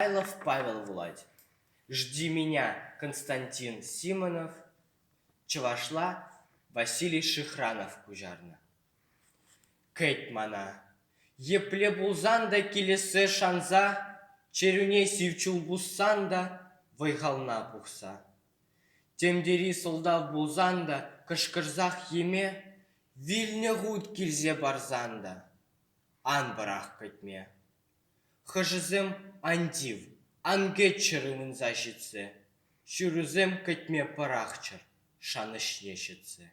Михайлов Павел Владь. Жди меня, Константин Симонов. Чавашла Василий Шихранов Кужарна. Кэт мана. Епле булзанда келесі шанза, черуне сивчул буссанда, вайгална пухса. Темдери солдав булзанда, кышкырзах еме, вильне гуд килзе барзанда. Ан барах кэтме. Хыжызым андив, ангетчерымын защитсе, шүрізім кэтме парахчыр, шаныш нешітсе.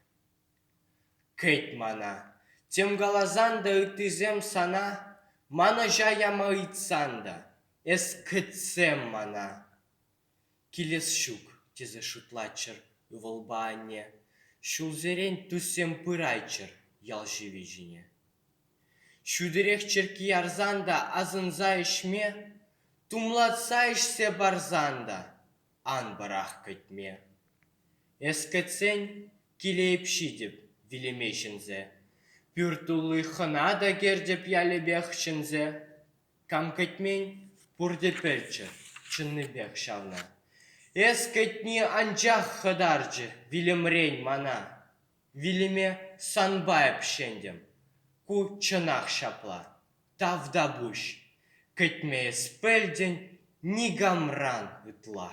Кэт мана. Тем галазанда ытызем сана, мана жаяма ытсанда, эс кытсем мана. Килес шук, тезе шутлачыр, ывылбаане, шулзерен туссем пырайчыр, ялжевежине. Шүдірек черки арзанда азынза ишме, тумлатса ишсе барзанда, ан барах кэтме. Эс кэтсен килейп шидеп вилемешінзе, пюртулы хынада кердеп ялебехшінзе, кам кэтмен пурде пельчер, чынныбек шавна. Эс кэтни анчах хыдаржы вилемрень мана, вилеме санбайып шендем. Ку чынах шапла, тавда буш, кэтме эспельден нигамран ытла.